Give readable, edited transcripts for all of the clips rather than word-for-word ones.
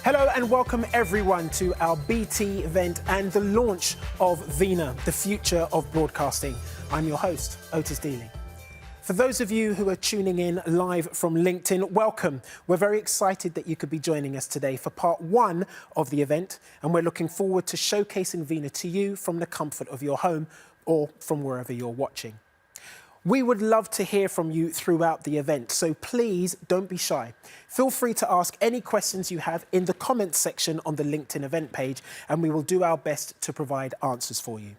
Hello and welcome everyone to our BT event and the launch of Vena, the future of broadcasting. I'm your host, Otis Dealey. For those of you who are tuning in live from LinkedIn, welcome. We're very excited that you could be joining us today for part one of the event, and we're looking forward to showcasing Vena to you from the comfort of your home or from wherever you're watching. We would love to hear from you throughout the event, so please don't be shy. Feel free to ask any questions you have in the comments section on the LinkedIn event page, and we will do our best to provide answers for you.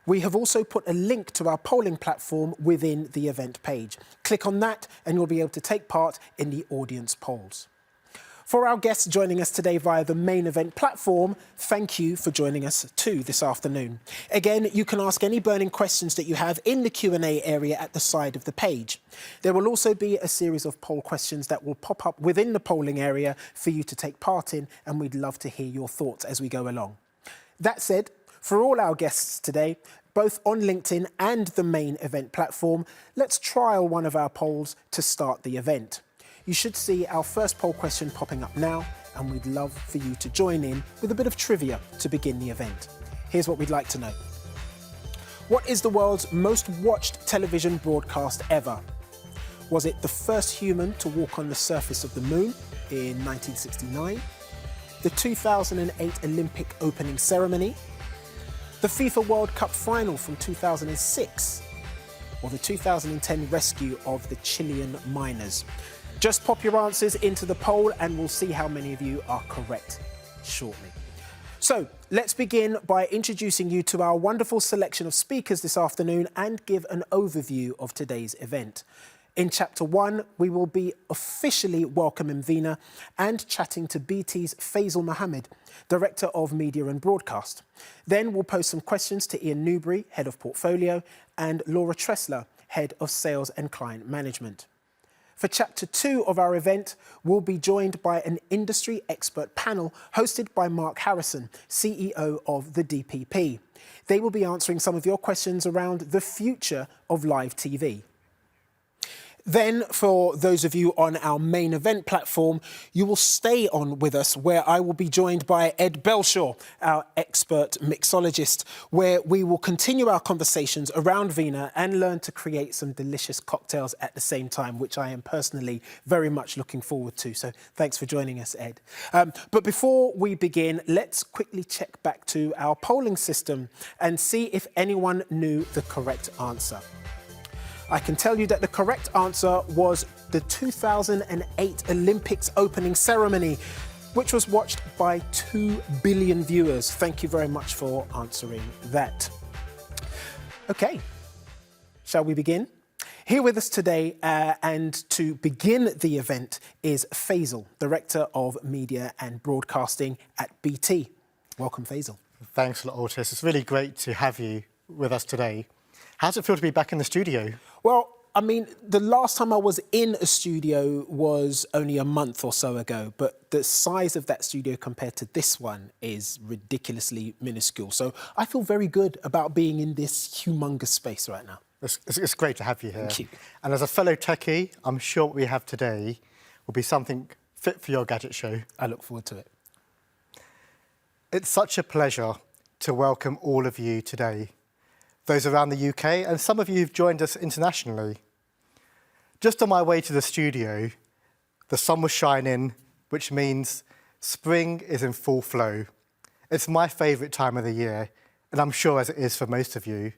We have also put a link to our polling platform within the event page. Click on that and you'll be able to take part in the audience polls. For our guests joining us today via the main event platform, thank you for joining us too this afternoon. Again, you can ask any burning questions that you have in the Q&A area at the side of the page. There will also be a series of poll questions that will pop up within the polling area for you to take part in, and we'd love to hear your thoughts as we go along. That said, for all our guests today, both on LinkedIn and the main event platform, let's trial one of our polls to start the event. You should see our first poll question popping up now, and we'd love for you to join in with a bit of trivia to begin the event. Here's what we'd like to know. What is the world's most watched television broadcast ever? Was it the first human to walk on the surface of the moon in 1969? The 2008 Olympic opening ceremony? The FIFA World Cup final from 2006? Or the 2010 rescue of the Chilean miners? Just pop your answers into the poll and we'll see how many of you are correct shortly. So let's begin by introducing you to our wonderful selection of speakers this afternoon and give an overview of today's event. In Chapter 1, we will be officially welcoming Vena and chatting to BT's Faisal Mohammed, Director of Media and Broadcast. Then we'll pose some questions to Ian Newbury, Head of Portfolio, and Laura Tressler, Head of Sales and Client Management. For Chapter 2 of our event, we'll be joined by an industry expert panel hosted by Mark Harrison, CEO of the DPP. They will be answering some of your questions around the future of live TV. Then, for those of you on our main event platform, you will stay on with us, where I will be joined by Ed Belshaw, our expert mixologist, where we will continue our conversations around Vena and learn to create some delicious cocktails at the same time, which I am personally very much looking forward to. So thanks for joining us, Ed. But before we begin, let's quickly check back to our polling system and see if anyone knew the correct answer. I can tell you that the correct answer was the 2008 Olympics opening ceremony, which was watched by 2 billion viewers. Thank you very much for answering that. Okay, shall we begin? Here with us today and to begin the event is Faisal, Director of Media and Broadcasting at BT. Welcome, Faisal. Thanks a lot, Otis. It's really great to have you with us today. How does it feel to be back in the studio? Well, I mean, the last time I was in a studio was only a month or so ago, but the size of that studio compared to this one is ridiculously minuscule. So I feel very good about being in this humongous space right now. It's great to have you here. Thank you. And as a fellow techie, I'm sure what we have today will be something fit for your gadget show. I look forward to it. It's such a pleasure to welcome all of you today. Those around the UK, and some of you who've joined us internationally. Just on my way to the studio, the sun was shining, which means spring is in full flow. It's my favourite time of the year, and I'm sure as it is for most of you,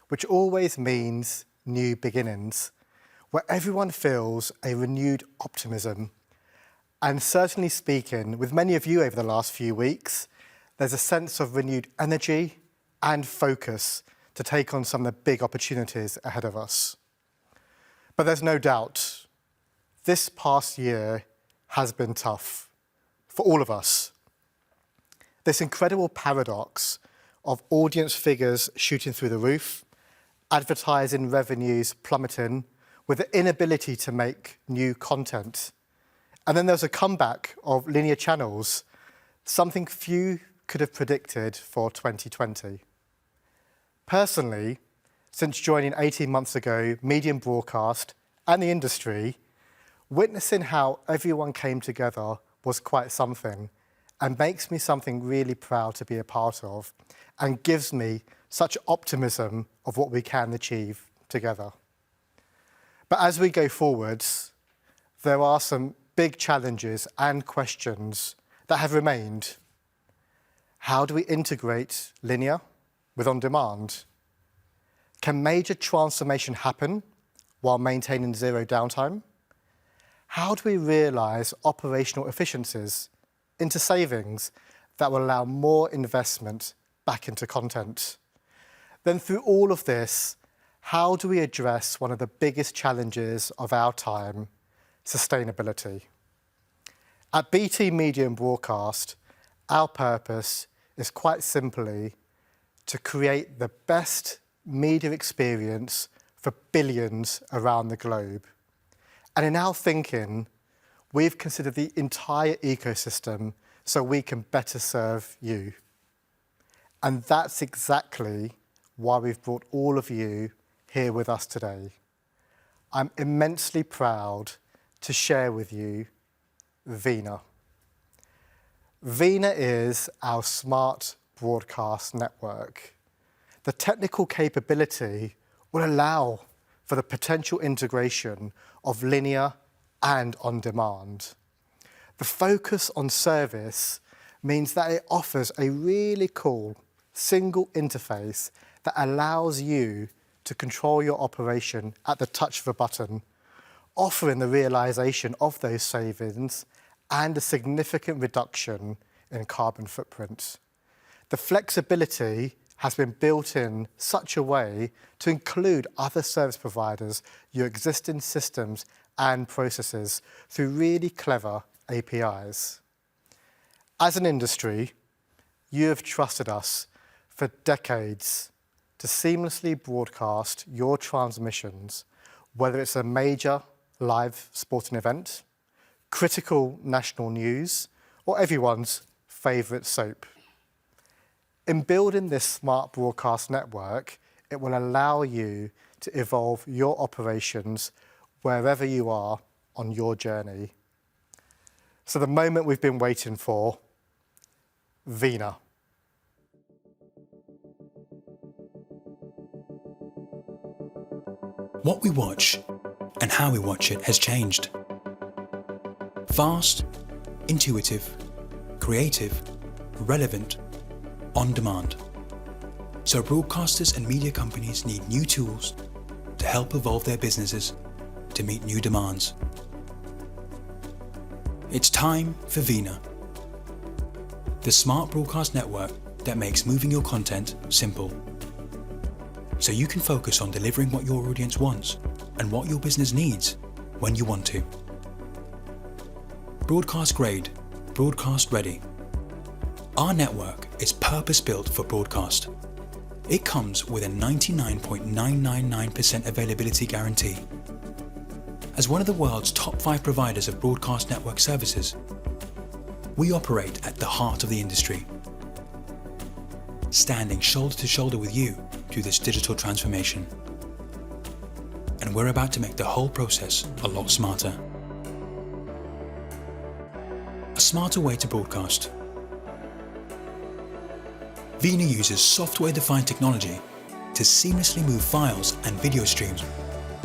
which always means new beginnings, where everyone feels a renewed optimism. And certainly speaking, with many of you over the last few weeks, there's a sense of renewed energy and focus to take on some of the big opportunities ahead of us. But there's no doubt, this past year has been tough for all of us. This incredible paradox of audience figures shooting through the roof, advertising revenues plummeting, with the inability to make new content. And then there's a comeback of linear channels, something few could have predicted for 2020. Personally, since joining 18 months ago, media and broadcast and the industry, witnessing how everyone came together was quite something, and makes me something really proud to be a part of, and gives me such optimism of what we can achieve together. But as we go forwards, there are some big challenges and questions that have remained. How do we integrate linear with on-demand? Can major transformation happen while maintaining zero downtime? How do we realise operational efficiencies into savings that will allow more investment back into content? Then through all of this, how do we address one of the biggest challenges of our time, sustainability? At BT Media and Broadcast, our purpose is quite simply to create the best media experience for billions around the globe. And in our thinking, we've considered the entire ecosystem so we can better serve you. And that's exactly why we've brought all of you here with us today. I'm immensely proud to share with you Vena. Vena is our smart broadcast network. The technical capability will allow for the potential integration of linear and on-demand. The focus on service means that it offers a really cool single interface that allows you to control your operation at the touch of a button, offering the realisation of those savings and a significant reduction in carbon footprint. The flexibility has been built in such a way to include other service providers, your existing systems and processes through really clever APIs. As an industry, you have trusted us for decades to seamlessly broadcast your transmissions, whether it's a major live sporting event, critical national news, or everyone's favourite soap. In building this smart broadcast network, it will allow you to evolve your operations wherever you are on your journey. So the moment we've been waiting for, Vena. What we watch and how we watch it has changed. Fast, intuitive, creative, relevant, on demand. So broadcasters and media companies need new tools to help evolve their businesses to meet new demands. It's time for Vena, the smart broadcast network that makes moving your content simple, so you can focus on delivering what your audience wants and what your business needs when you want to. Broadcast grade, broadcast ready. Our network is purpose-built for broadcast. It comes with a 99.999% availability guarantee. As one of the world's top 5 providers of broadcast network services, we operate at the heart of the industry, standing shoulder to shoulder with you through this digital transformation. And we're about to make the whole process a lot smarter. A smarter way to broadcast. Vena uses software-defined technology to seamlessly move files and video streams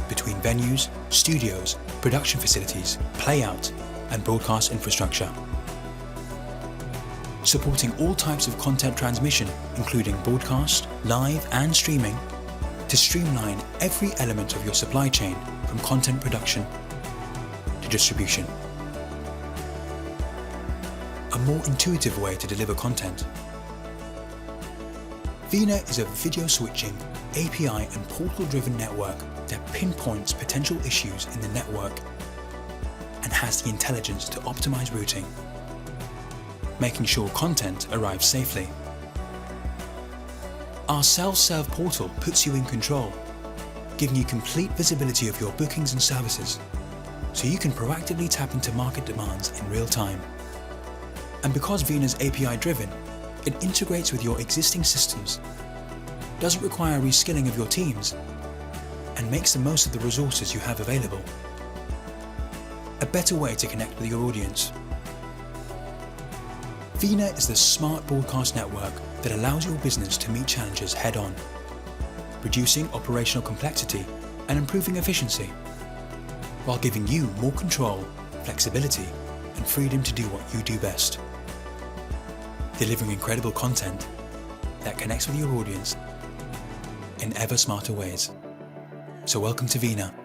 between venues, studios, production facilities, playout, and broadcast infrastructure. Supporting all types of content transmission, including broadcast, live, and streaming, to streamline every element of your supply chain from content production to distribution. A more intuitive way to deliver content. Vena is a video switching, API and portal-driven network that pinpoints potential issues in the network and has the intelligence to optimize routing, making sure content arrives safely. Our self-serve portal puts you in control, giving you complete visibility of your bookings and services, so you can proactively tap into market demands in real time. And because Vena's API-driven, it integrates with your existing systems, doesn't require reskilling of your teams, and makes the most of the resources you have available. A better way to connect with your audience. Vena is the smart broadcast network that allows your business to meet challenges head-on, reducing operational complexity and improving efficiency, while giving you more control, flexibility, and freedom to do what you do best. Delivering incredible content that connects with your audience in ever smarter ways. So welcome to Vena.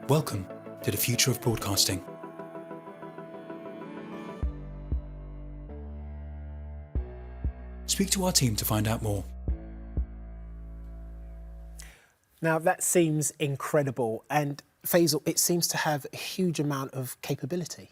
Welcome to the future of broadcasting. Speak to our team to find out more. Now that seems incredible, and Faisal, it seems to have a huge amount of capability.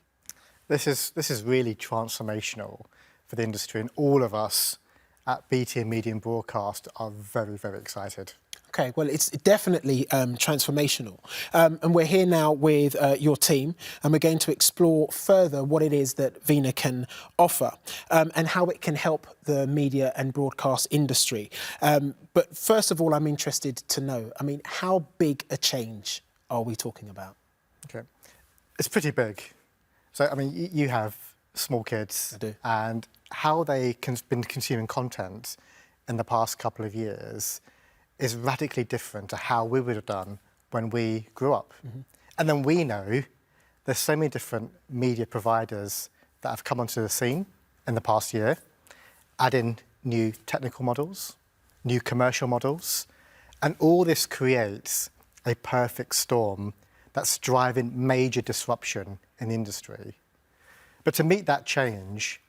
This is really transformational for the industry, and all of us at BT and Media and Broadcast are very, very excited. Okay, well, it's definitely transformational. And we're here now with your team, and we're going to explore further what it is that Vena can offer and how it can help the media and broadcast industry. But first of all, I'm interested to know, how big a change are we talking about? Okay, it's pretty big. So, you have small kids. I do. And how they've been consuming content in the past couple of years is radically different to how we would have done when we grew up. Mm-hmm. And then we know there's so many different media providers that have come onto the scene in the past year, adding new technical models, new commercial models, and all this creates a perfect storm that's driving major disruption in the industry. But to meet that change,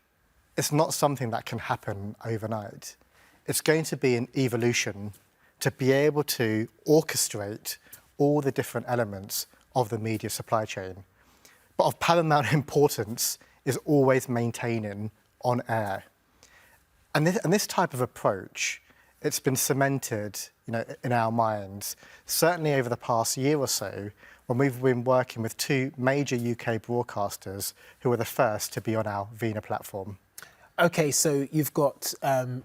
it's not something that can happen overnight. It's going to be an evolution to be able to orchestrate all the different elements of the media supply chain. But of paramount importance is always maintaining on air. And this type of approach, it's been cemented, in our minds, certainly over the past year or so, when we've been working with two major UK broadcasters who were the first to be on our Vena platform. Okay, so you've got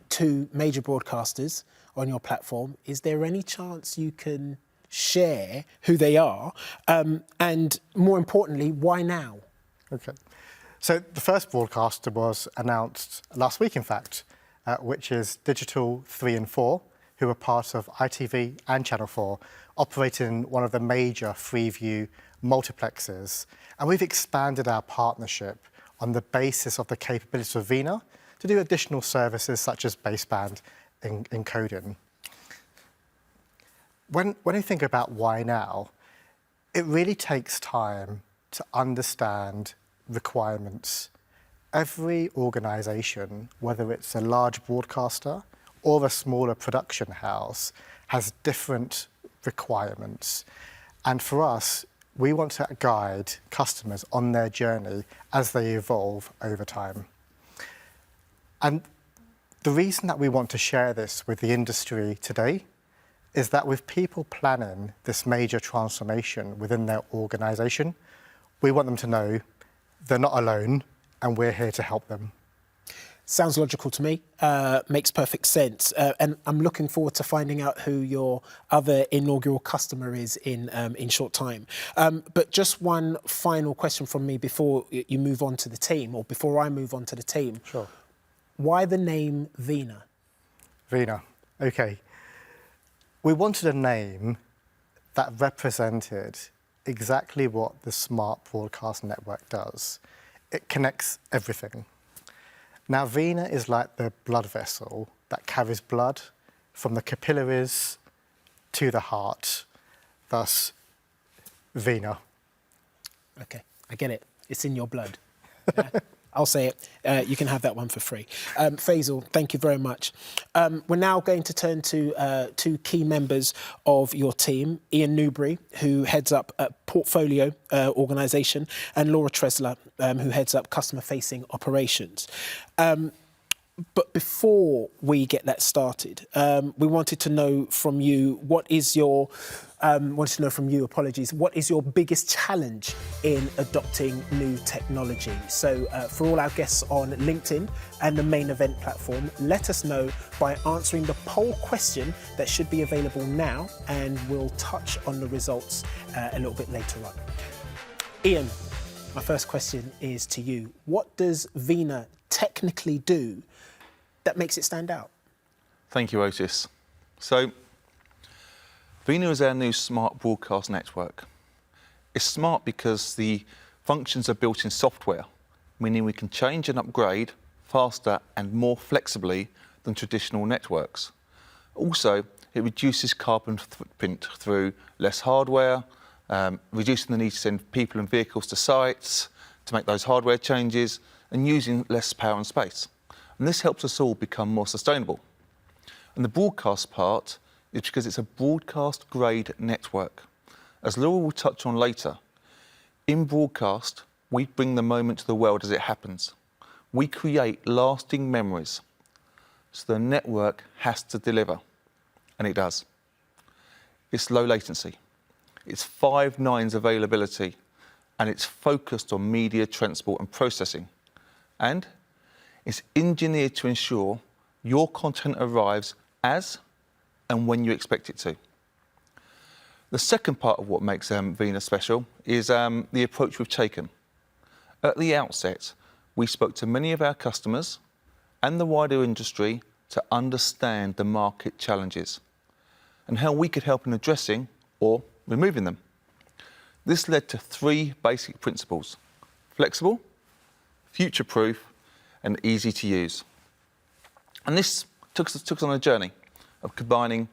two major broadcasters on your platform. Is there any chance you can share who they are? And more importantly, why now? Okay. So the first broadcaster was announced last week, in fact, which is Digital 3 and 4, who are part of ITV and Channel 4, operating one of the major Freeview multiplexes. And we've expanded our partnership on the basis of the capabilities of Vena to do additional services such as baseband encoding. When you think about why now, it really takes time to understand requirements. Every organisation, whether it's a large broadcaster or a smaller production house, has different requirements. And for us, we want to guide customers on their journey as they evolve over time. And the reason that we want to share this with the industry today is that with people planning this major transformation within their organisation, we want them to know they're not alone and we're here to help them. Sounds logical to me, makes perfect sense. And I'm looking forward to finding out who your other inaugural customer is in short time. But just one final question from me before you move on to the team, or before I move on to the team. Sure. Why the name Vena? Vena, okay. We wanted a name that represented exactly what the smart broadcast network does. It connects everything. Now, Vena is like the blood vessel that carries blood from the capillaries to the heart, thus Vena. Okay, I get it. It's in your blood. Yeah. I'll say it. You can have that one for free. Faisal, thank you very much. We're now going to turn to two key members of your team, Ian Newbury, who heads up Portfolio Organisation, and Laura Tresler, who heads up Customer-Facing Operations. But before we get that started, we wanted to know from you, what is your biggest challenge in adopting new technology? So for all our guests on LinkedIn and the main event platform, let us know by answering the poll question that should be available now, and we'll touch on the results a little bit later on. Ian, My first question is to you. What does Vena technically do that makes it stand out? Thank you, Otis. So, Vena is our new smart broadcast network. It's smart because the functions are built in software, meaning we can change and upgrade faster and more flexibly than traditional networks. Also, it reduces carbon footprint through less hardware, reducing the need to send people and vehicles to sites to make those hardware changes, and using less power and space. And this helps us all become more sustainable. And the broadcast part is because it's a broadcast-grade network. As Laura will touch on later, in broadcast, we bring the moment to the world as it happens. We create lasting memories. So the network has to deliver, and it does. It's low latency, it's 5 nines availability, and it's focused on media transport and processing. And it's engineered to ensure your content arrives as and when you expect it to. The second part of what makes Vena special is the approach we've taken. At the outset, we spoke to many of our customers and the wider industry to understand the market challenges and how we could help in addressing or removing them. This led to 3 basic principles: flexible, future-proof, and easy to use. And this took us on a journey of combining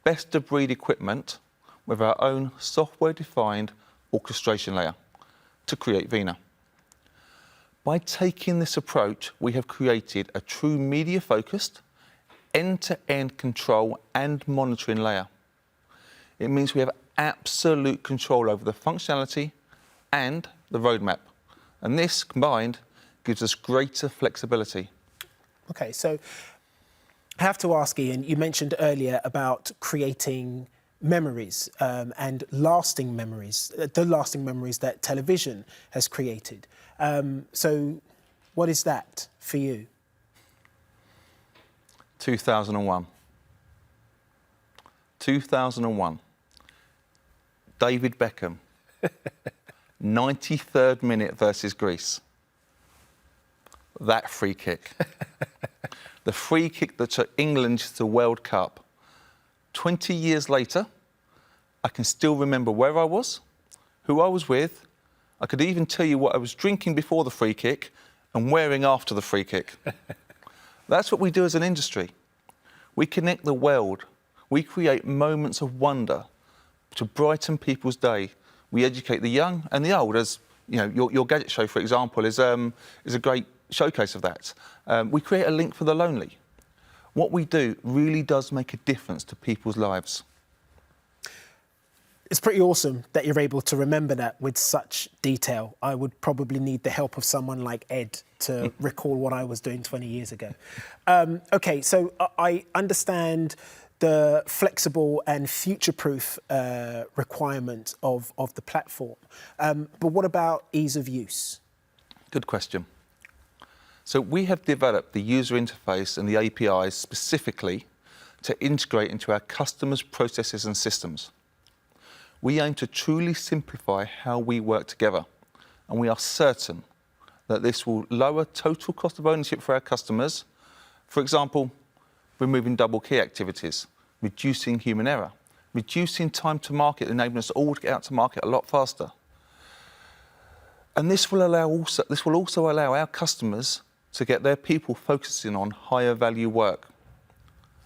best-of-breed equipment with our own software-defined orchestration layer to create Vena. By taking this approach, we have created a true media-focused, end-to-end control and monitoring layer. It means we have absolute control over the functionality and the roadmap. And this, combined, gives us greater flexibility. OK, so I have to ask, Ian, you mentioned earlier about creating memories and lasting memories, the lasting memories that television has created. So what is that for you? 2001. 2001. David Beckham. 93rd minute versus Greece. That free kick. The free kick that took England to the World Cup. 20 years later, I can still remember where I was, who I was with. I could even tell you what I was drinking before the free kick and wearing after the free kick. That's what we do as an industry. We connect the world. We create moments of wonder to brighten people's day. We educate the young and the old. As you know, your gadget show, for example, is a great showcase of that. We create a link for the lonely. What we do really does make a difference to people's lives. It's pretty awesome that you're able to remember that with such detail. I would probably need the help of someone like Ed to recall what I was doing 20 years ago. OK, so I understand the flexible and future-proof requirement of the platform. But what about ease of use? Good question. So we have developed the user interface and the APIs specifically to integrate into our customers' processes and systems. We aim to truly simplify how we work together, and we are certain that this will lower total cost of ownership for our customers. For example, removing double key activities, reducing human error, reducing time to market, enabling us all to get out to market a lot faster. And this will also allow our customers to get their people focusing on higher value work.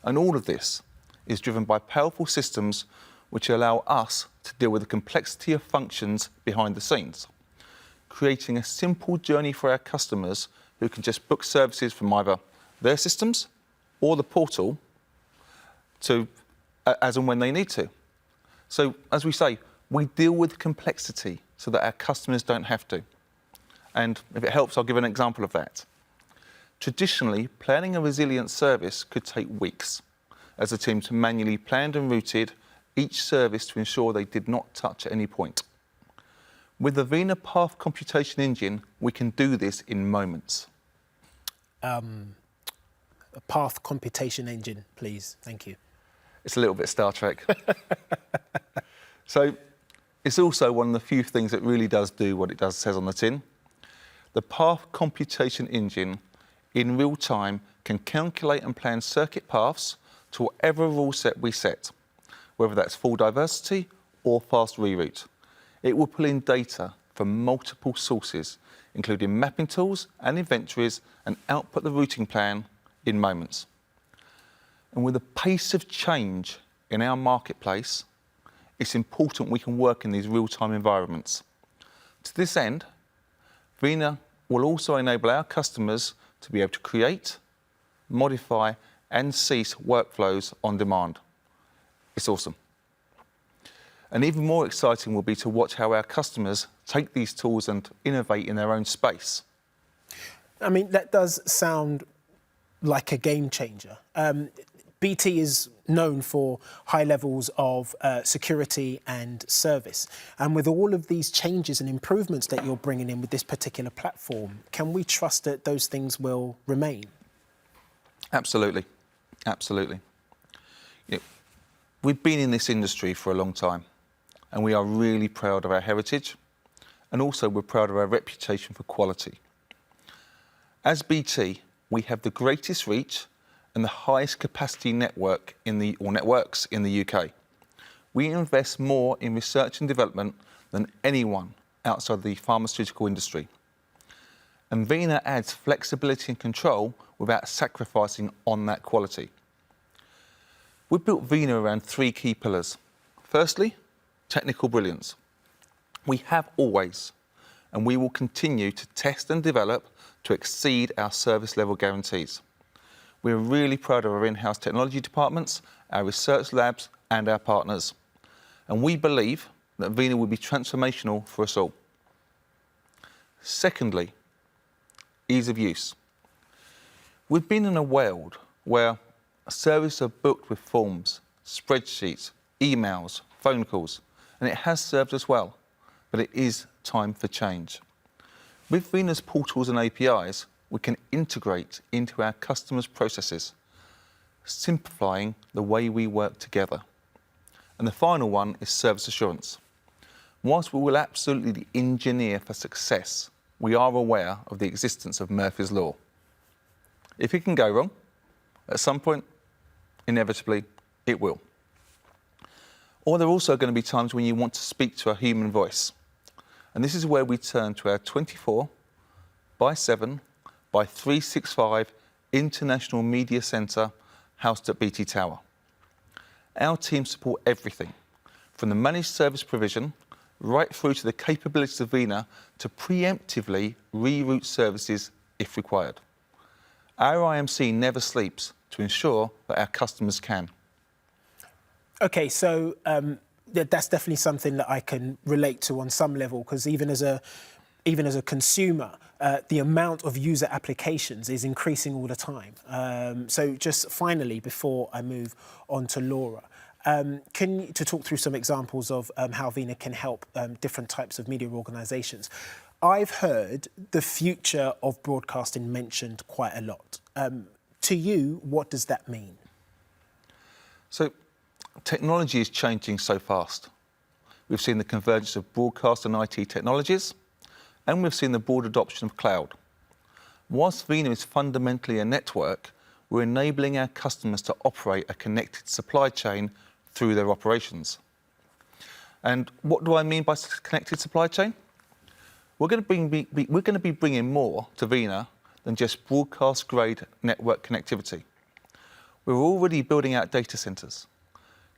And all of this is driven by powerful systems which allow us to deal with the complexity of functions behind the scenes, creating a simple journey for our customers who can just book services from either their systems or the portal to as and when they need to. So, as we say, we deal with complexity so that our customers don't have to. And if it helps, I'll give an example of that. Traditionally, planning a resilient service could take weeks as the teams manually planned and routed each service to ensure they did not touch at any point. With the Vena Path Computation Engine, we can do this in moments. A Path Computation Engine, please. Thank you. It's a little bit Star Trek. So It's also one of the few things that really does do what it says on the tin. The path computation engine in real time can calculate and plan circuit paths to whatever rule set we set, whether that's full diversity or fast reroute. It will pull in data from multiple sources, including mapping tools and inventories, and output the routing plan in moments. And with the pace of change in our marketplace, it's important we can work in these real-time environments. To this end, Vena will also enable our customers to be able to create, modify, and cease workflows on demand. It's awesome. And even more exciting will be to watch how our customers take these tools and innovate in their own space. I mean, that does sound like a game changer. BT is known for high levels of security and service. And with all of these changes and improvements that you're bringing in with this particular platform, can we trust that those things will remain? Absolutely. Absolutely. We've been in this industry for a long time, and we are really proud of our heritage, and also we're proud of our reputation for quality. As BT, we have the greatest reach and the highest capacity networks in the UK. We invest more in research and development than anyone outside the pharmaceutical industry. And Vena adds flexibility and control without sacrificing on that quality. We've built Vena around three key pillars. Firstly, technical brilliance. We have always, and we will continue to test and develop to exceed our service level guarantees. We're really proud of our in-house technology departments, our research labs, and our partners. And we believe that Vena will be transformational for us all. Secondly, ease of use. We've been in a world where services are booked with forms, spreadsheets, emails, phone calls, and it has served us well, but it is time for change. With Vena's portals and APIs, we can integrate into our customers' processes, simplifying the way we work together. And the final one is service assurance. Whilst we will absolutely engineer for success, we are aware of the existence of Murphy's Law. If it can go wrong, at some point, inevitably, it will. Or there are also going to be times when you want to speak to a human voice. And this is where we turn to our 24/7/365 International Media Centre housed at BT Tower. Our team support everything, from the managed service provision right through to the capabilities of Vena to preemptively reroute services if required. Our IMC never sleeps to ensure that our customers can. Okay, so that's definitely something that I can relate to on some level, because even as a consumer, the amount of user applications is increasing all the time. So just finally, before I move on to Laura, to talk through some examples of how Vena can help different types of media organisations. I've heard the future of broadcasting mentioned quite a lot. To you, what does that mean? So, technology is changing so fast. We've seen the convergence of broadcast and IT technologies, and we've seen the broad adoption of cloud. Whilst Vena is fundamentally a network, we're enabling our customers to operate a connected supply chain through their operations. And what do I mean by connected supply chain? We're going to be bringing more to Vena than just broadcast-grade network connectivity. We're already building out data centres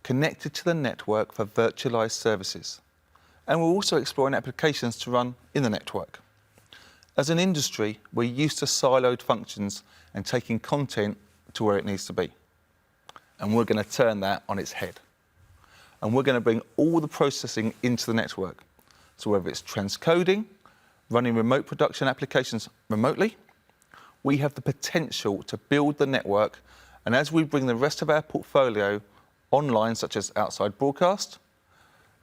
connected to the network for virtualised services. And we're also exploring applications to run in the network. As an industry, we're used to siloed functions and taking content to where it needs to be. And we're going to turn that on its head. And we're going to bring all the processing into the network. So whether it's transcoding, running remote production applications remotely, we have the potential to build the network. And as we bring the rest of our portfolio online, such as outside broadcast,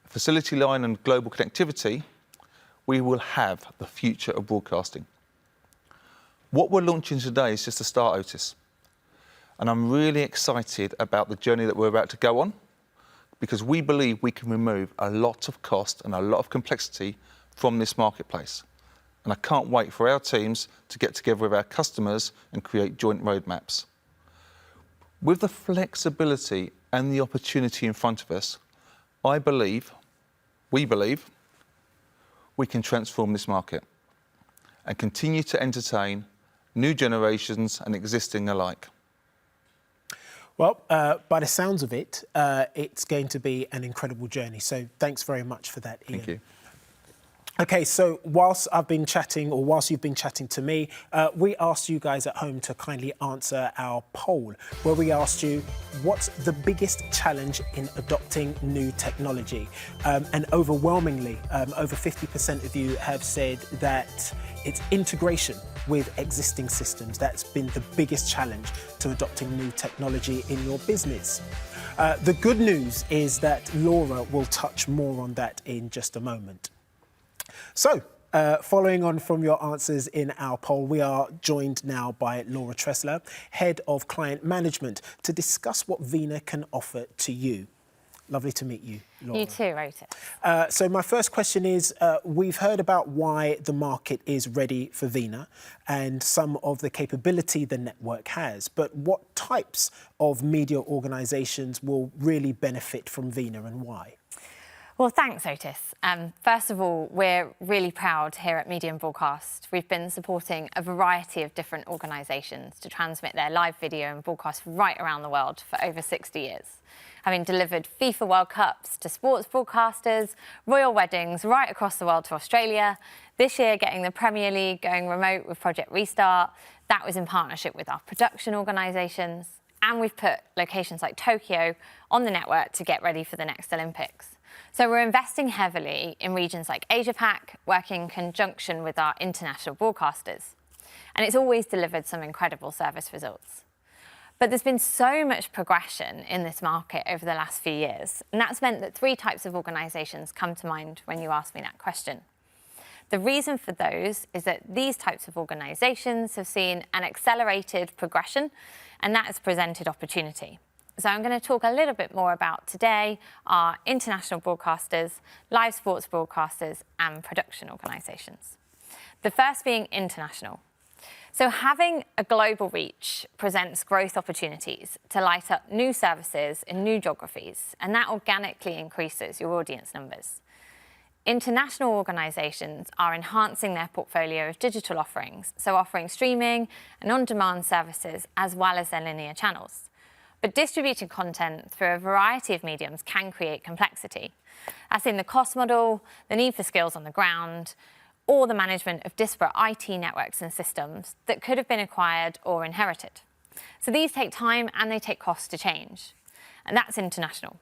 facility line and global connectivity, we will have the future of broadcasting. What we're launching today is just a start, Otis. And I'm really excited about the journey that we're about to go on, because we believe we can remove a lot of cost and a lot of complexity from this marketplace. And I can't wait for our teams to get together with our customers and create joint roadmaps. With the flexibility and the opportunity in front of us, we believe, we can transform this market and continue to entertain new generations and existing alike. Well, by the sounds of it, it's going to be an incredible journey. So thanks very much for that, Ian. Thank you. OK, so whilst you've been chatting to me, we asked you guys at home to kindly answer our poll, where we asked you, what's the biggest challenge in adopting new technology? And overwhelmingly, over 50% of you have said that it's integration with existing systems. That's been the biggest challenge to adopting new technology in your business. The good news is that Laura will touch more on that in just a moment. So, following on from your answers in our poll, we are joined now by Laura Tressler, Head of Client Management, to discuss what Vena can offer to you. Lovely to meet you, Laura. You too, Rota. So my first question is, we've heard about why the market is ready for Vena and some of the capability the network has, but what types of media organisations will really benefit from Vena and why? Well, thanks, Otis. First of all, we're really proud here at Media and Broadcast. We've been supporting a variety of different organisations to transmit their live video and broadcast right around the world for over 60 years. Having delivered FIFA World Cups to sports broadcasters, royal weddings right across the world to Australia, this year getting the Premier League going remote with Project Restart, that was in partnership with our production organisations, and we've put locations like Tokyo on the network to get ready for the next Olympics. So we're investing heavily in regions like Asia-Pac, working in conjunction with our international broadcasters. And it's always delivered some incredible service results. But there's been so much progression in this market over the last few years, and that's meant that three types of organisations come to mind when you ask me that question. The reason for those is that these types of organisations have seen an accelerated progression, and that has presented opportunity. So I'm going to talk a little bit more about today our international broadcasters, live sports broadcasters and production organisations. The first being international. So having a global reach presents growth opportunities to light up new services in new geographies, and that organically increases your audience numbers. International organisations are enhancing their portfolio of digital offerings, so offering streaming and on-demand services as well as their linear channels. But distributing content through a variety of mediums can create complexity. That's in the cost model, the need for skills on the ground, or the management of disparate IT networks and systems that could have been acquired or inherited. So these take time and they take cost to change. And that's international.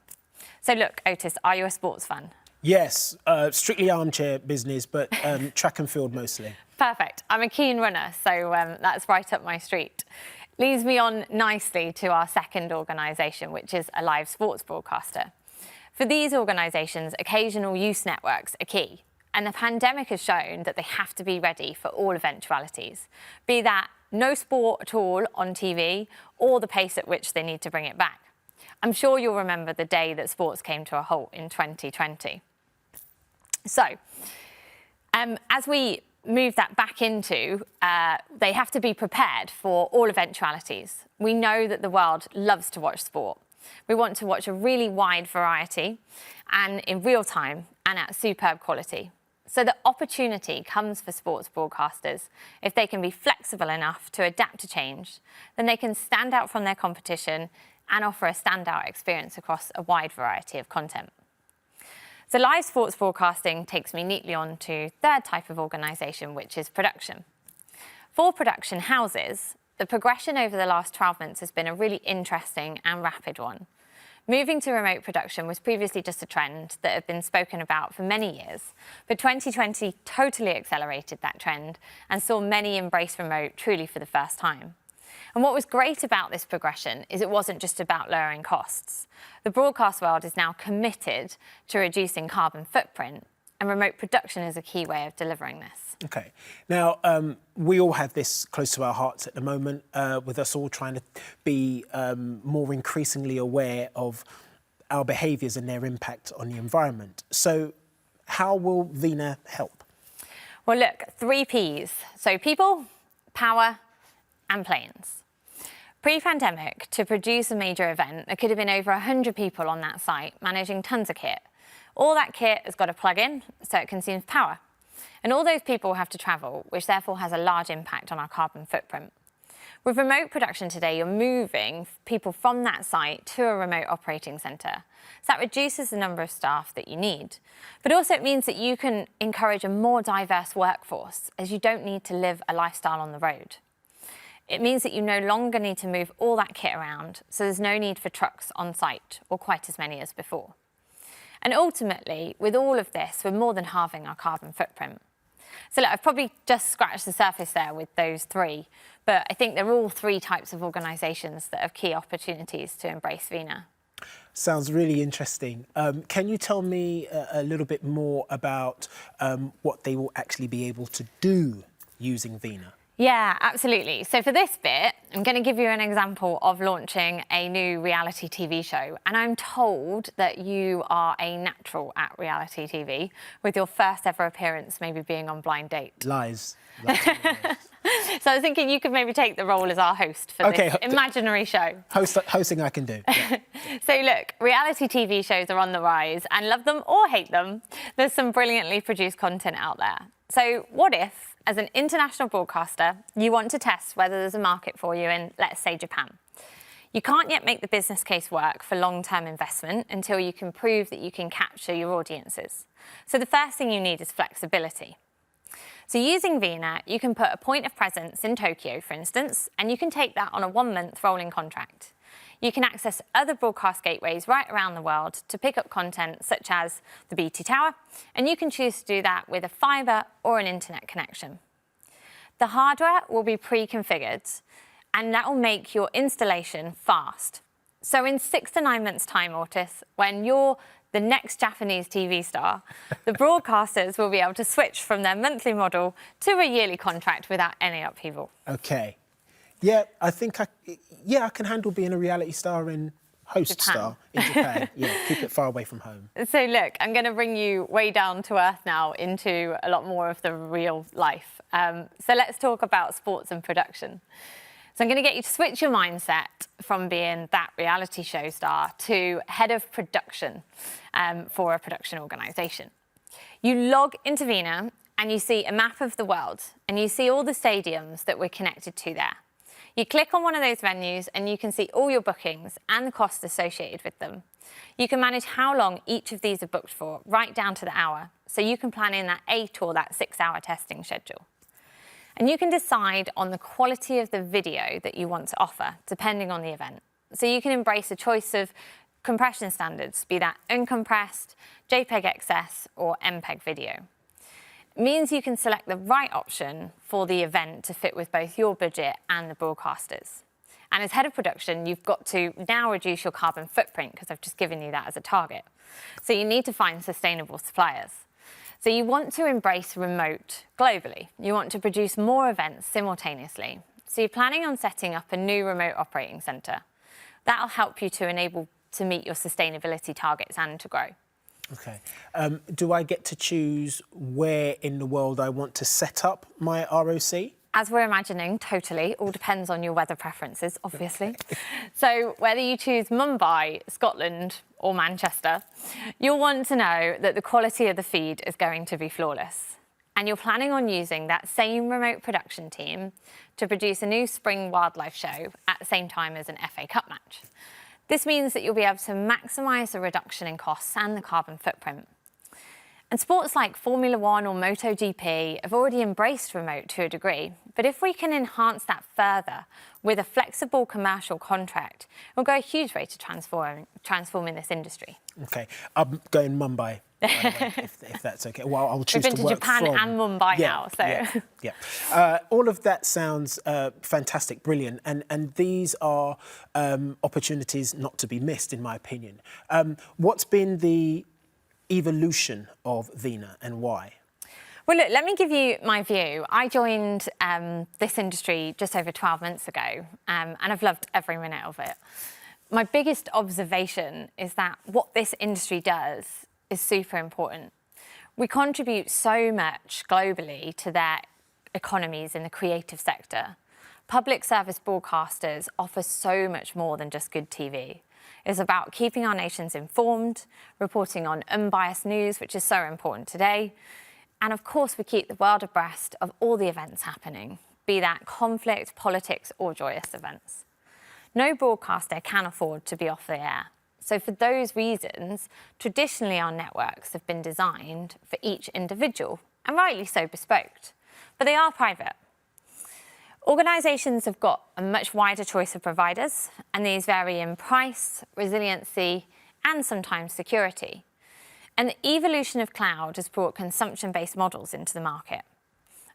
So look, Otis, are you a sports fan? Yes, strictly armchair business, but track and field mostly. Perfect. I'm a keen runner, so that's right up my street. Leads me on nicely to our second organisation, which is a live sports broadcaster. For these organisations, occasional use networks are key, and the pandemic has shown that they have to be ready for all eventualities, be that no sport at all on TV or the pace at which they need to bring it back. I'm sure you'll remember the day that sports came to a halt in 2020. So, as we move that back into, they have to be prepared for all eventualities. We know that the world loves to watch sport. We want to watch a really wide variety and in real time and at superb quality. So the opportunity comes for sports broadcasters. If they can be flexible enough to adapt to change, then they can stand out from their competition and offer a standout experience across a wide variety of content. So live sports broadcasting takes me neatly on to third type of organisation, which is production. For production houses, the progression over the last 12 months has been a really interesting and rapid one. Moving to remote production was previously just a trend that had been spoken about for many years, but 2020 totally accelerated that trend and saw many embrace remote truly for the first time. And what was great about this progression is it wasn't just about lowering costs. The broadcast world is now committed to reducing carbon footprint, and remote production is a key way of delivering this. OK. Now, we all have this close to our hearts at the moment, with us all trying to be more increasingly aware of our behaviours and their impact on the environment. So how will Vena help? Well, look, 3 Ps. So people, power and planes. Pre-pandemic, to produce a major event, there could have been over 100 people on that site managing tons of kit. All that kit has got to plug in, so it consumes power. And all those people have to travel, which therefore has a large impact on our carbon footprint. With remote production today, you're moving people from that site to a remote operating centre. So that reduces the number of staff that you need. But also it means that you can encourage a more diverse workforce, as you don't need to live a lifestyle on the road. It means that you no longer need to move all that kit around, so there's no need for trucks on site, or quite as many as before. And ultimately, with all of this, we're more than halving our carbon footprint. So look, I've probably just scratched the surface there with those 3, but I think they're all 3 types of organisations that have key opportunities to embrace Vena. Sounds really interesting. Can you tell me a little bit more about what they will actually be able to do using Vena? Yeah, absolutely. So for this bit, I'm going to give you an example of launching a new reality TV show. And I'm told that you are a natural at reality TV, with your first ever appearance maybe being on Blind Date. Lies. So I was thinking you could maybe take the role as our host for this imaginary show. Hosting I can do. Yeah. So look, reality TV shows are on the rise, and love them or hate them, there's some brilliantly produced content out there. So what if, as an international broadcaster, you want to test whether there's a market for you in, let's say, Japan? You can't yet make the business case work for long-term investment until you can prove that you can capture your audiences. So the first thing you need is flexibility. So using Vena, you can put a point of presence in Tokyo, for instance, and you can take that on a 1-month rolling contract. You can access other broadcast gateways right around the world to pick up content such as the BT Tower, and you can choose to do that with a fibre or an internet connection. The hardware will be pre-configured, and that will make your installation fast. So in 6 to 9 months' time, Otis, when you're the next Japanese TV star, the broadcasters will be able to switch from their monthly model to a yearly contract without any upheaval. Okay. Yeah, I think I can handle being a reality star and host star in Japan. Yeah, keep it far away from home. So look, I'm going to bring you way down to earth now into a lot more of the real life. So let's talk about sports and production. So I'm going to get you to switch your mindset from being that reality show star to head of production for a production organisation. You log into Vena and you see a map of the world, and you see all the stadiums that we're connected to there. You click on one of those venues and you can see all your bookings and the costs associated with them. You can manage how long each of these are booked for, right down to the hour, so you can plan in that 8 or that 6-hour testing schedule. And you can decide on the quality of the video that you want to offer, depending on the event. So you can embrace a choice of compression standards, be that uncompressed, JPEG XS, or MPEG video. It means you can select the right option for the event to fit with both your budget and the broadcasters. And as head of production, you've got to now reduce your carbon footprint, because I've just given you that as a target. So you need to find sustainable suppliers. So you want to embrace remote globally. You want to produce more events simultaneously. So you're planning on setting up a new remote operating centre. That'll help you to enable to meet your sustainability targets and to grow. Okay. Do I get to choose where in the world I want to set up my ROC? As we're imagining, totally. All depends on your weather preferences, obviously. So whether you choose Mumbai, Scotland, or Manchester, you'll want to know that the quality of the feed is going to be flawless. And you're planning on using that same remote production team to produce a new spring wildlife show at the same time as an FA Cup match. This means that you'll be able to maximise the reduction in costs and the carbon footprint. And sports like Formula One or MotoGP have already embraced remote to a degree, but if we can enhance that further with a flexible commercial contract, it will go a huge way to transforming this industry. Okay, I'm going Mumbai, by the way, if that's okay. Well, I'll choose to work from... We've been to Japan and Mumbai now, so... Yeah. All of that sounds fantastic, brilliant, and these are opportunities not to be missed, in my opinion. What's been the evolution of Vena and why? Well, look, let me give you my view. I joined this industry just over 12 months ago, and I've loved every minute of it. my biggest observation is that what this industry does is super important. We contribute so much globally to their economies in the creative sector. Public service broadcasters offer so much more than just good TV. It's about keeping our nations informed, reporting on unbiased news, which is so important today. And of course, we keep the world abreast of all the events happening, be that conflict, politics, or joyous events. No broadcaster can afford to be off the air. So for those reasons, traditionally our networks have been designed for each individual, and rightly so bespoke, but they are private. Organisations have got a much wider choice of providers, and these vary in price, resiliency, and sometimes security. And the evolution of cloud has brought consumption-based models into the market.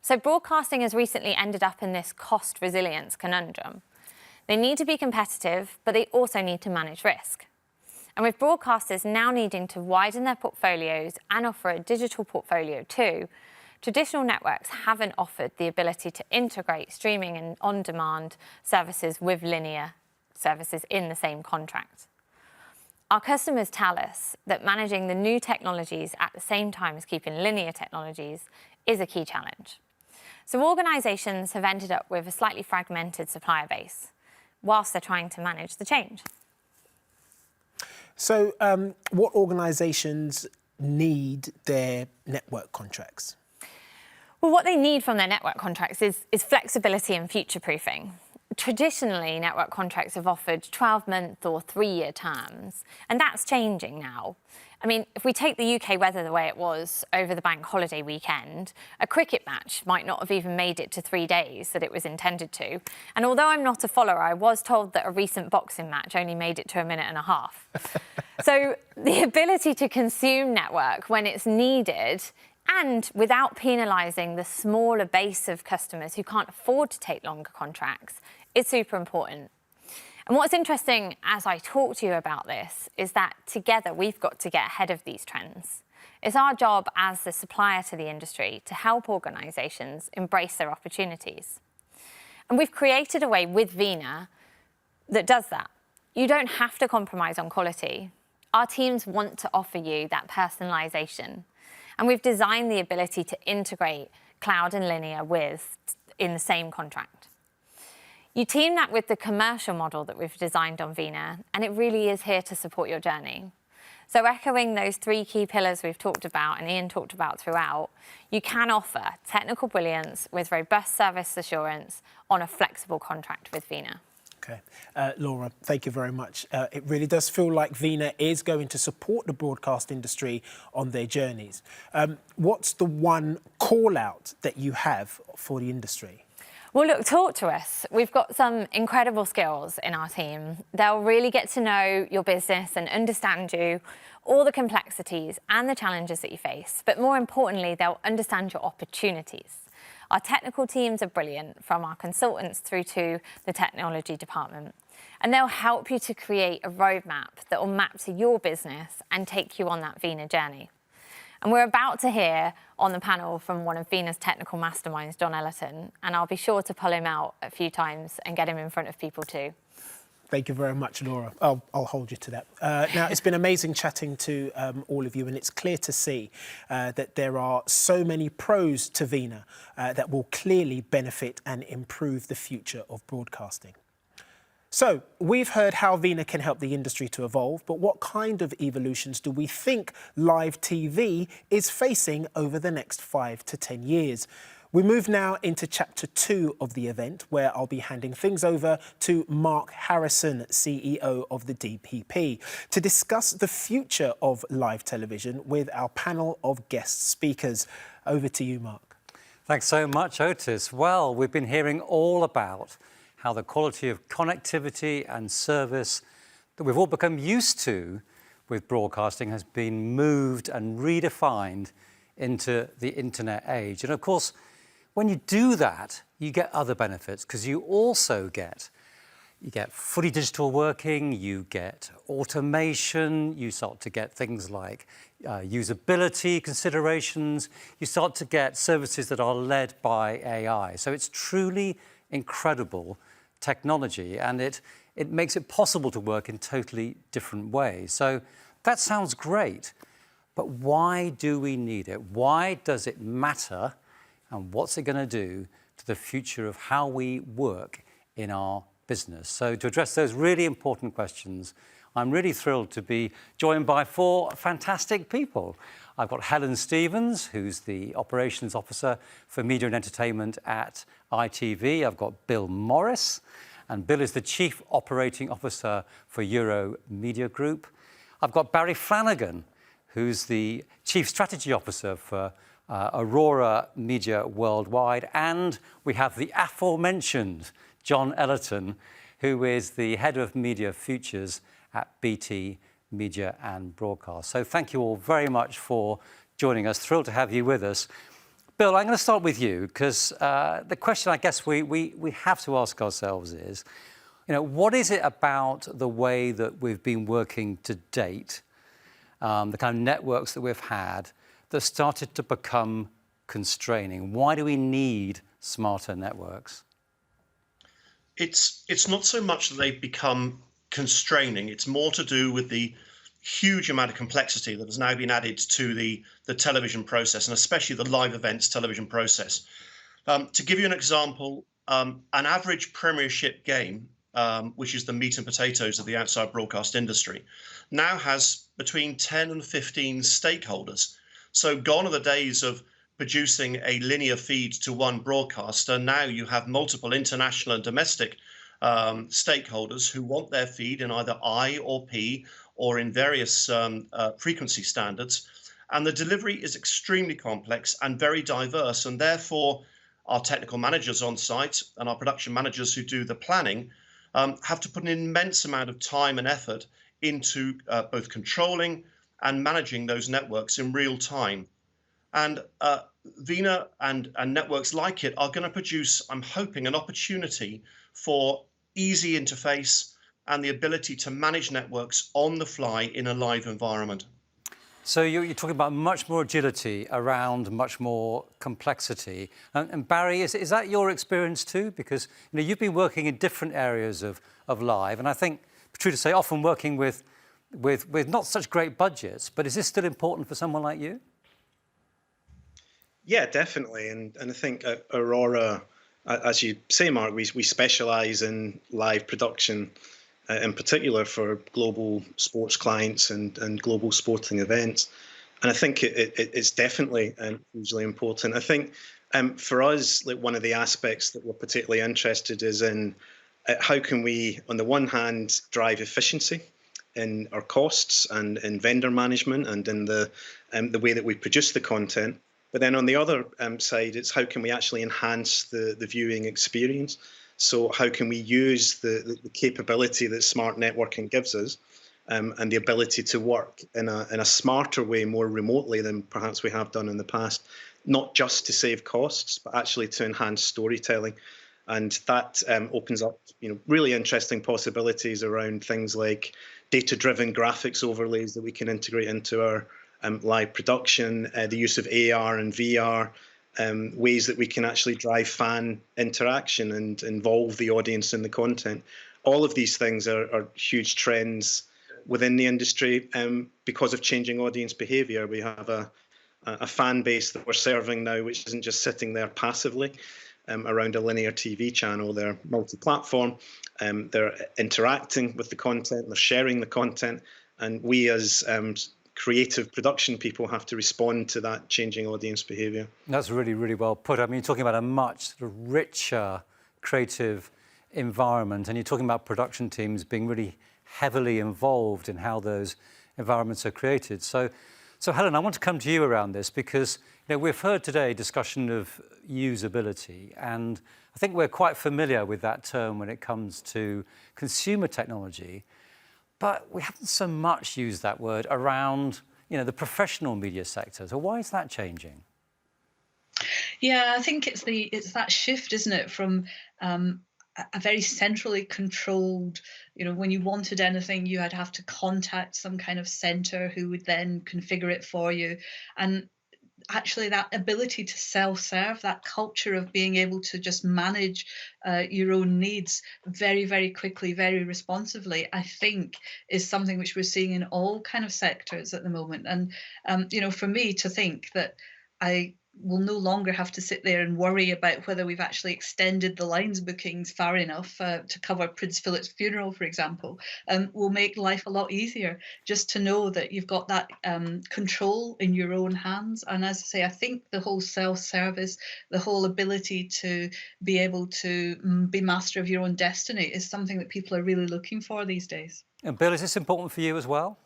So broadcasting has recently ended up in this cost resilience conundrum. They need to be competitive, but they also need to manage risk. And with broadcasters now needing to widen their portfolios and offer a digital portfolio too, traditional networks haven't offered the ability to integrate streaming and on-demand services with linear services in the same contract. Our customers tell us that managing the new technologies at the same time as keeping linear technologies is a key challenge. So organisations have ended up with a slightly fragmented supplier base whilst they're trying to manage the change. So what organisations need their network contracts? Well, what they need from their network contracts is flexibility and future-proofing. Traditionally, network contracts have offered 12-month or 3-year terms, and that's changing now. I mean, if we take the UK weather the way it was over the bank holiday weekend, a cricket match might not have even made it to 3 days that it was intended to. And although I'm not a follower, I was told that a recent boxing match only made it to 1.5 minutes. So the ability to consume network when it's needed and without penalising the smaller base of customers who can't afford to take longer contracts is super important. And what's interesting as I talk to you about this is that together we've got to get ahead of these trends. It's our job as the supplier to the industry to help organisations embrace their opportunities. And we've created a way with Vena that does that. You don't have to compromise on quality. Our teams want to offer you that personalisation. And we've designed the ability to integrate cloud and linear in the same contract. You team that with the commercial model that we've designed on Vena, and it really is here to support your journey. So echoing those 3 key pillars we've talked about and Ian talked about throughout, you can offer technical brilliance with robust service assurance on a flexible contract with Vena. Okay. Laura, thank you very much. It really does feel like Vena is going to support the broadcast industry on their journeys. What's the one call-out that you have for the industry? Well, look, talk to us. We've got some incredible skills in our team. They'll really get to know your business and understand you, all the complexities and the challenges that you face. But more importantly, they'll understand your opportunities. Our technical teams are brilliant, from our consultants through to the technology department. And they'll help you to create a roadmap that will map to your business and take you on that Vena journey. And we're about to hear on the panel from one of Vena's technical masterminds, John Ellerton, and I'll be sure to pull him out a few times and get him in front of people too. Thank you very much, Laura. I'll hold you to that. Now, it's been amazing chatting to all of you, and it's clear to see that there are so many pros to Vena that will clearly benefit and improve the future of broadcasting. So, we've heard how Vena can help the industry to evolve, but what kind of evolutions do we think live TV is facing over the next 5 to 10 years? We move now into Chapter 2 of the event, where I'll be handing things over to Mark Harrison, CEO of the DPP, to discuss the future of live television with our panel of guest speakers. Over to you, Mark. Thanks so much, Otis. Well, we've been hearing all about how the quality of connectivity and service that we've all become used to with broadcasting has been moved and redefined into the internet age. And of course, when you do that, you get other benefits, because you also get fully digital working, you get automation, you start to get things like usability considerations, you start to get services that are led by AI. So it's truly incredible technology, and it it makes it possible to work in totally different ways. So that sounds great, but why do we need it? Why does it matter? And what's it going to do to the future of how we work in our business? So to address those really important questions, I'm really thrilled to be joined by 4 fantastic people. I've got Helen Stevens, who's the Operations Officer for Media and Entertainment at ITV. I've got Bill Morris, and Bill is the Chief Operating Officer for Euro Media Group. I've got Barry Flanagan, who's the Chief Strategy Officer for Aurora Media Worldwide. And we have the aforementioned John Ellerton, who is the Head of Media Futures at BT Media and Broadcast. So thank you all very much for joining us. Thrilled to have you with us. Bill, I'm going to start with you because the question I guess we have to ask ourselves is, what is it about the way that we've been working to date, the kind of networks that we've had, that started to become constraining? Why do we need smarter networks? It's not so much that they've become constraining. It's more to do with the huge amount of complexity that has now been added to the television process, and especially the live events television process. To give you an example, an average Premiership game, which is the meat and potatoes of the outside broadcast industry, now has between 10 and 15 stakeholders. So gone are the days of producing a linear feed to one broadcaster. Now you have multiple international and domestic stakeholders who want their feed in either I or P or in various frequency standards. And the delivery is extremely complex and very diverse. And therefore, our technical managers on site and our production managers who do the planning have to put an immense amount of time and effort into both controlling and managing those networks in real time. And Vena and networks like it are going to produce, I'm hoping, an opportunity for easy interface and the ability to manage networks on the fly in a live environment. So you're talking about much more agility around much more complexity. And Barry, is that your experience too? Because you've been working in different areas of live, and I think, true to say, often working with not such great budgets, but is this still important for someone like you? Yeah, definitely. And I think at Aurora, as you say, Mark, we specialise in live production, in particular for global sports clients and global sporting events. And I think it's definitely hugely important. I think for us, like one of the aspects that we're particularly interested is in how can we, on the one hand, drive efficiency in our costs and in vendor management and in the way that we produce the content. But then on the other side, it's how can we actually enhance the viewing experience? So how can we use the capability that smart networking gives us and the ability to work in a smarter way, more remotely than perhaps we have done in the past, not just to save costs, but actually to enhance storytelling. And that opens up really interesting possibilities around things like data-driven graphics overlays that we can integrate into our live production, the use of AR and VR, ways that we can actually drive fan interaction and involve the audience in the content. All of these things are huge trends within the industry because of changing audience behaviour. We have a fan base that we're serving now, which isn't just sitting there passively around a linear TV channel. They're multi-platform, they're interacting with the content, they're sharing the content, and we as creative production people have to respond to that changing audience behaviour. That's really, really well put. I mean, you're talking about a much sort of richer creative environment, and you're talking about production teams being really heavily involved in how those environments are created. So Helen, I want to come to you around this because we've heard today discussion of usability, and I think we're quite familiar with that term when it comes to consumer technology. But we haven't so much used that word around, the professional media sector. So why is that changing? Yeah, I think it's that shift, isn't it, from a very centrally controlled, when you wanted anything, you have to contact some kind of center who would then configure it for you. And actually that ability to self-serve, that culture of being able to just manage your own needs very, very quickly, very responsively, I think is something which we're seeing in all kind of sectors at the moment. And for me to think that I will no longer have to sit there and worry about whether we've actually extended the lines bookings far enough to cover Prince Philip's funeral, for example, will make life a lot easier, just to know that you've got that control in your own hands. And as I say, I think the whole self-service, the whole ability to be able to be master of your own destiny is something that people are really looking for these days. And Bill, is this important for you as well?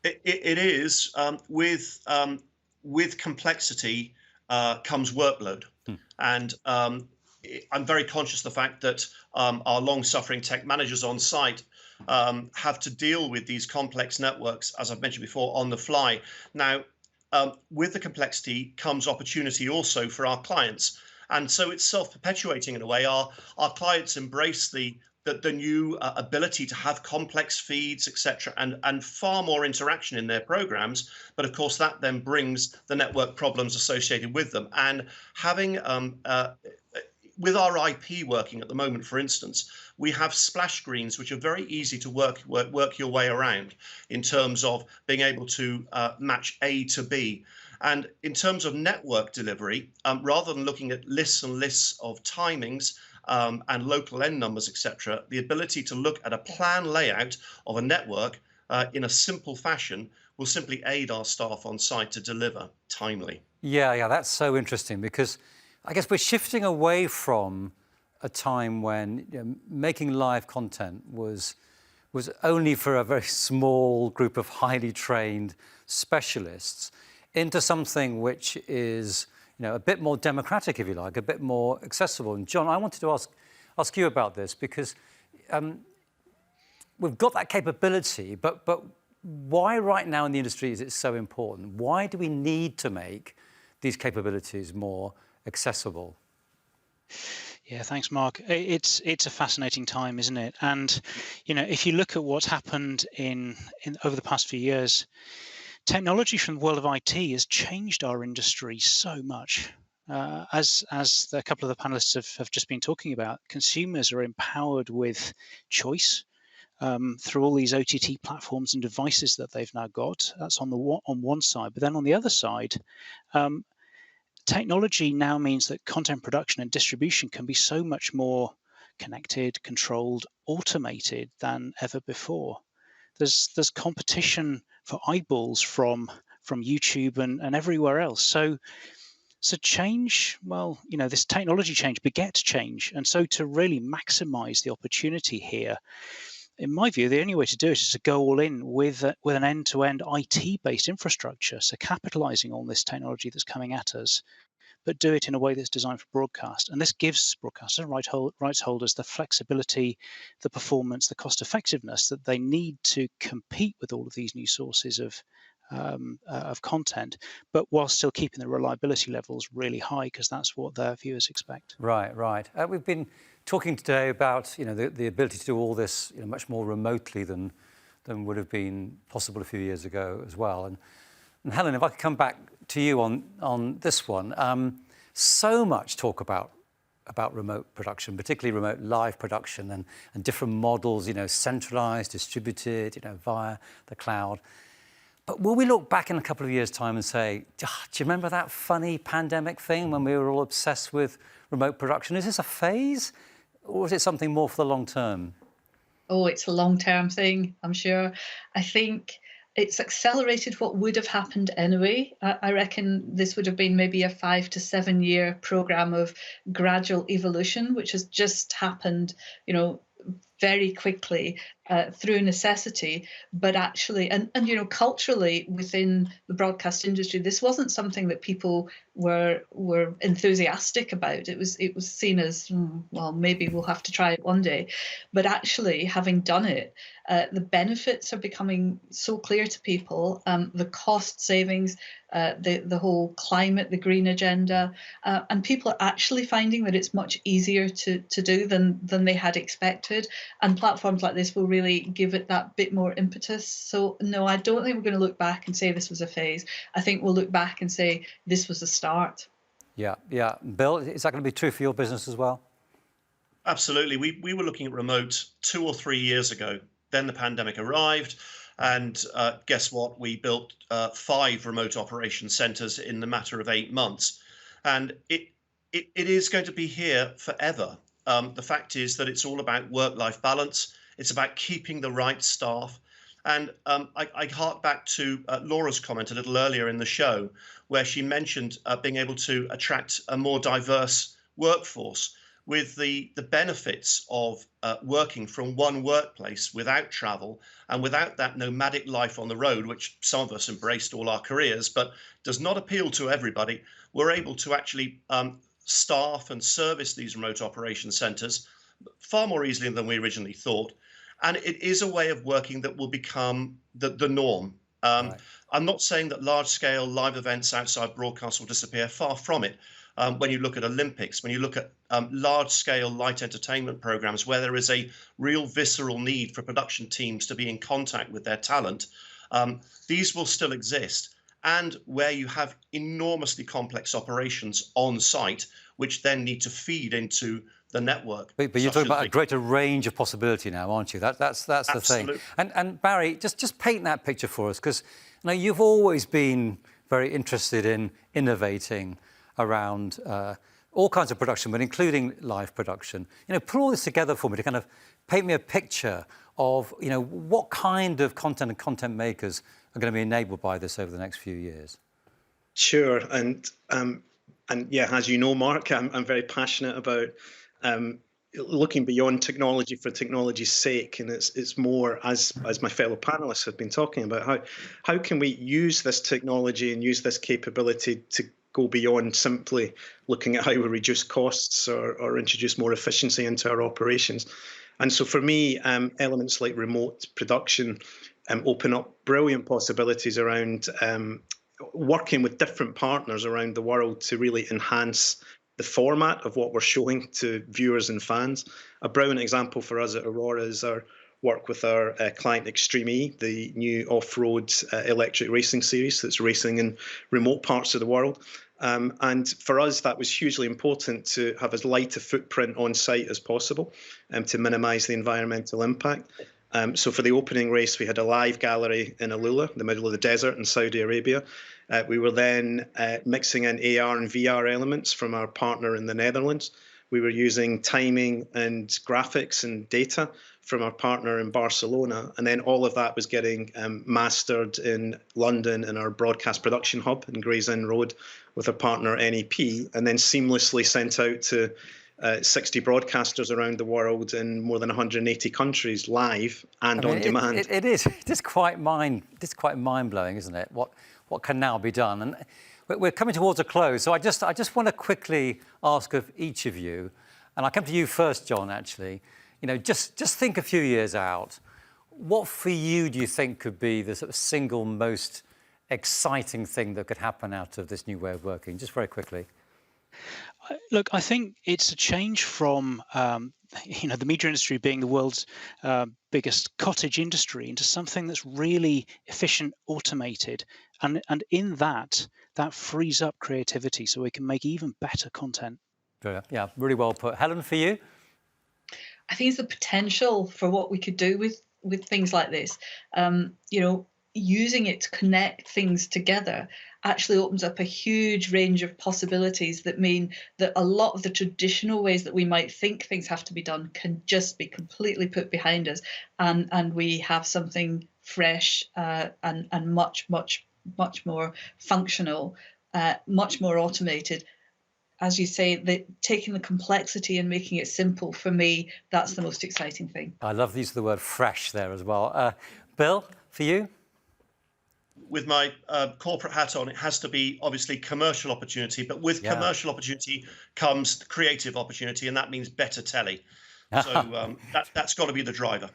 It is. With complexity comes workload. And I'm very conscious of the fact that our long-suffering tech managers on site have to deal with these complex networks, as I've mentioned before, on the fly. Now, with the complexity comes opportunity also for our clients. And so it's self-perpetuating in a way. Our clients embrace the new ability to have complex feeds, etc., and far more interaction in their programs. But of course, that then brings the network problems associated with them. And having with our IP working at the moment, for instance, we have splash screens which are very easy to work your way around in terms of being able to match A to B. And in terms of network delivery, rather than looking at lists and lists of timings and local end numbers, etc., the ability to look at a plan layout of a network in a simple fashion will simply aid our staff on site to deliver timely. Yeah, that's so interesting, because I guess we're shifting away from a time when making live content was only for a very small group of highly trained specialists into something which is a bit more democratic, if you like, a bit more accessible. And John, I wanted to ask you about this, because we've got that capability, but why right now in the industry is it so important? Why do we need to make these capabilities more accessible? Yeah, thanks, Mark. It's a fascinating time, isn't it? And if you look at what's happened in over the past few years, technology from the world of IT has changed our industry so much. As a couple of the panelists have just been talking about, consumers are empowered with choice through all these OTT platforms and devices that they've now got. That's on one side, but then on the other side, technology now means that content production and distribution can be so much more connected, controlled, automated than ever before. There's competition for eyeballs from YouTube and everywhere else. So change, this technology change begets change. And so to really maximize the opportunity here, in my view, the only way to do it is to go all in with an end-to-end IT-based infrastructure. So capitalizing on this technology that's coming at us, but do it in a way that's designed for broadcast. And this gives broadcasters and rights holders the flexibility, the performance, the cost effectiveness that they need to compete with all of these new sources of content, but while still keeping the reliability levels really high, because that's what their viewers expect. Right. We've been talking today about the ability to do all this much more remotely than would have been possible a few years ago as well. And Helen, if I could come back to you on this one, so much talk about remote production, particularly remote live production, and different models, centralized, distributed, via the cloud. But will we look back in a couple of years' time and say, do you remember that funny pandemic thing when we were all obsessed with remote production? Is this a phase, or is it something more for the long term? Oh, it's a long-term thing, I'm sure. I think it's accelerated what would have happened anyway. I reckon this would have been maybe a 5 to 7 year program of gradual evolution, which has just happened, very quickly through necessity, but actually, and culturally within the broadcast industry, this wasn't something that people were enthusiastic about. It was seen as, well, maybe we'll have to try it one day. But actually, having done it, the benefits are becoming so clear to people. The cost savings, the whole climate, the green agenda, and people are actually finding that it's much easier to do than they had expected. And platforms like this will really really give it that bit more impetus. So no, I don't think we're going to look back and say this was a phase. I think we'll look back and say this was a start. Yeah, yeah. Bill, is that going to be true for your business as well? Absolutely. We were looking at remote 2 or 3 years ago. Then the pandemic arrived. And guess what? We built 5 remote operation centres in the matter of 8 months. And it is going to be here forever. The fact is that it's all about work-life balance. It's about keeping the right staff. And I hark back to Laura's comment a little earlier in the show, where she mentioned being able to attract a more diverse workforce with the benefits of working from one workplace without travel and without that nomadic life on the road, which some of us embraced all our careers, but does not appeal to everybody. We're able to actually staff and service these remote operation centres far more easily than we originally thought. And it is a way of working that will become the norm. Right. I'm not saying that large-scale live events outside broadcast will disappear, far from it. When you look at Olympics, when you look at large-scale light entertainment programs where there is a real visceral need for production teams to be in contact with their talent, these will still exist. And where you have enormously complex operations on site, which then need to feed into the network. But you're talking about a greater range of possibility now, aren't you? That's the thing. And Barry, just paint that picture for us, because you've always been very interested in innovating around all kinds of production, but including live production. Put all this together for me to kind of paint me a picture of what kind of content and content makers are going to be enabled by this over the next few years. Sure, and yeah, as you know, Mark, I'm very passionate about looking beyond technology for technology's sake, and it's more, as my fellow panelists have been talking about, how can we use this technology and use this capability to go beyond simply looking at how we reduce costs or introduce more efficiency into our operations. And so for me, elements like remote production open up brilliant possibilities around working with different partners around the world to really enhance the format of what we're showing to viewers and fans. A brilliant example for us at Aurora is our work with our client Extreme E, the new off-road electric racing series that's racing in remote parts of the world. And for us, that was hugely important to have as light a footprint on site as possible to minimise the environmental impact. So for the opening race, we had a live gallery in Alula, the middle of the desert in Saudi Arabia. We were then mixing in AR and VR elements from our partner in the Netherlands. We were using timing and graphics and data from our partner in Barcelona. And then all of that was getting mastered in London in our broadcast production hub in Gray's Inn Road with our partner NEP, and then seamlessly sent out to 60 broadcasters around the world in more than 180 countries, live and on demand. It is quite mind-blowing, isn't it? What can now be done? And we're coming towards a close, so I just want to quickly ask of each of you, and I come to you first, John. Actually, just think a few years out. What for you do you think could be the sort of single most exciting thing that could happen out of this new way of working? Just very quickly. Look, I think it's a change from the media industry being the world's biggest cottage industry into something that's really efficient, automated, and in that frees up creativity so we can make even better content. Yeah, really well put. Helen, for you? I think it's the potential for what we could do with things like this. Using it to connect things together actually opens up a huge range of possibilities that mean that a lot of the traditional ways that we might think things have to be done can just be completely put behind us, and we have something fresh and much more functional, much more automated. As you say, taking the complexity and making it simple, for me, that's the most exciting thing. I love the use of the word fresh there as well. Bill, for you? With my corporate hat on, it has to be obviously commercial opportunity, but with commercial opportunity comes creative opportunity, and that means better telly. So that's got to be the driver.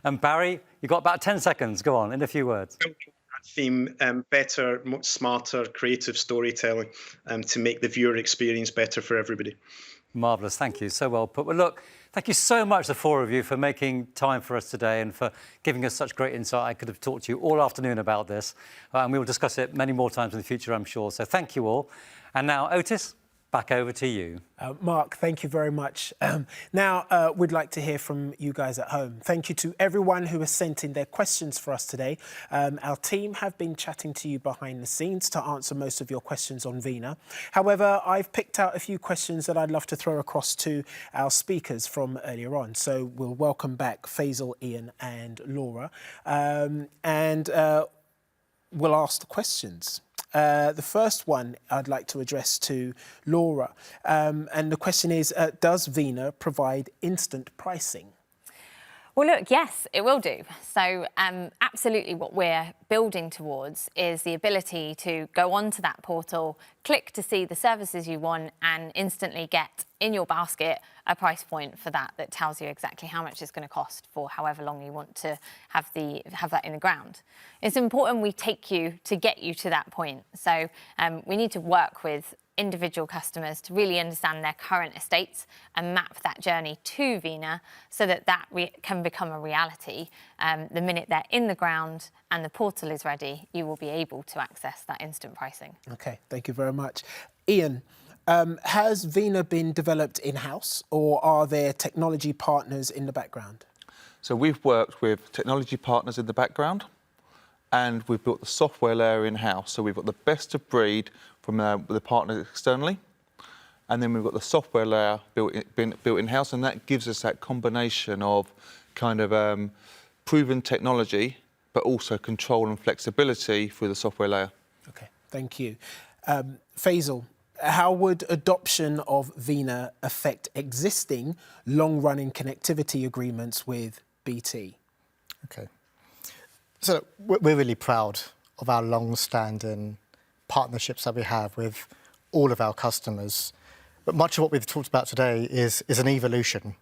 And Barry, you've got about 10 seconds. Go on, in a few words. Theme, better, much smarter, creative storytelling to make the viewer experience better for everybody. Marvellous, thank you, so well put. Well, look, thank you so much, the four of you, for making time for us today and for giving us such great insight. I could have talked to you all afternoon about this, and we will discuss it many more times in the future, I'm sure. So thank you all. And now, Otis, back over to you. Mark, thank you very much. Now, we'd like to hear from you guys at home. Thank you to everyone who has sent in their questions for us today. Our team have been chatting to you behind the scenes to answer most of your questions on Vena. However, I've picked out a few questions that I'd love to throw across to our speakers from earlier on. So we'll welcome back Faisal, Ian and Laura. We'll ask the questions. The first one I'd like to address to Laura. And the question is, does Vena provide instant pricing? Well, look, yes, it will do. So absolutely what we're building towards is the ability to go onto that portal, click to see the services you want and instantly get in your basket a price point for that tells you exactly how much it's going to cost for however long you want to have that in the ground. It's important we take you to get you to that point. So we need to work with individual customers to really understand their current estates and map that journey to Vena so that can become a reality. The minute they're in the ground and the portal is ready, you will be able to access that instant pricing. OK, thank you very much. Ian, has Vena been developed in-house or are there technology partners in the background? So we've worked with technology partners in the background and we've built the software layer in-house. So we've got the best of breed from the partners externally. And then we've got the software layer built in-house, and that gives us that combination of kind of proven technology, but also control and flexibility through the software layer. OK, thank you. Faisal, how would adoption of Vena affect existing long-running connectivity agreements with BT? OK. So we're really proud of our long-standing partnerships that we have with all of our customers. But much of what we've talked about today is an evolution.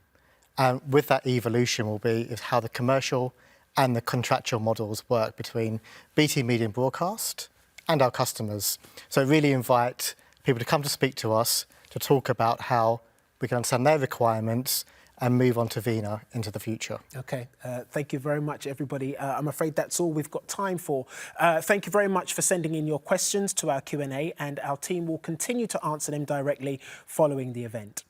And with that evolution will be how the commercial and the contractual models work between BT Media and Broadcast and our customers. So I really invite people to come to speak to us to talk about how we can understand their requirements and move on to Vena into the future. OK, thank you very much, everybody. I'm afraid that's all we've got time for. Thank you very much for sending in your questions to our Q&A, and our team will continue to answer them directly following the event.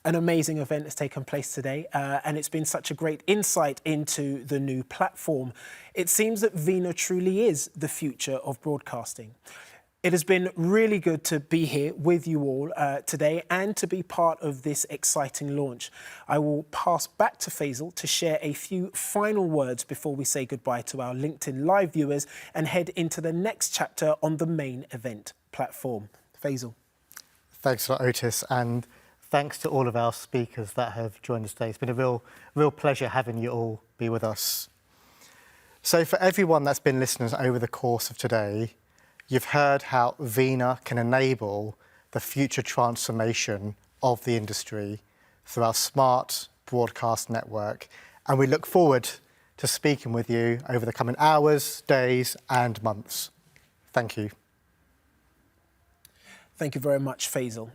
An amazing event has taken place today, and it's been such a great insight into the new platform. It seems that Vena truly is the future of broadcasting. It has been really good to be here with you all today and to be part of this exciting launch. I will pass back to Faisal to share a few final words before we say goodbye to our LinkedIn Live viewers and head into the next chapter on the main event platform. Faisal. Thanks a lot, Otis, and thanks to all of our speakers that have joined us today. It's been a real pleasure having you all be with us. So for everyone that's been listening over the course of today, you've heard how Vena can enable the future transformation of the industry through our smart broadcast network. And we look forward to speaking with you over the coming hours, days and months. Thank you. Thank you very much, Faisal.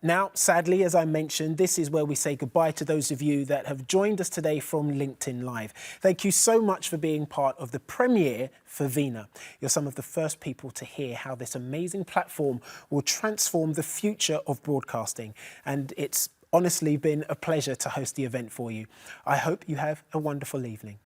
Now, sadly, as I mentioned, this is where we say goodbye to those of you that have joined us today from LinkedIn Live. Thank you so much for being part of the premiere for Vena. You're some of the first people to hear how this amazing platform will transform the future of broadcasting. And it's honestly been a pleasure to host the event for you. I hope you have a wonderful evening.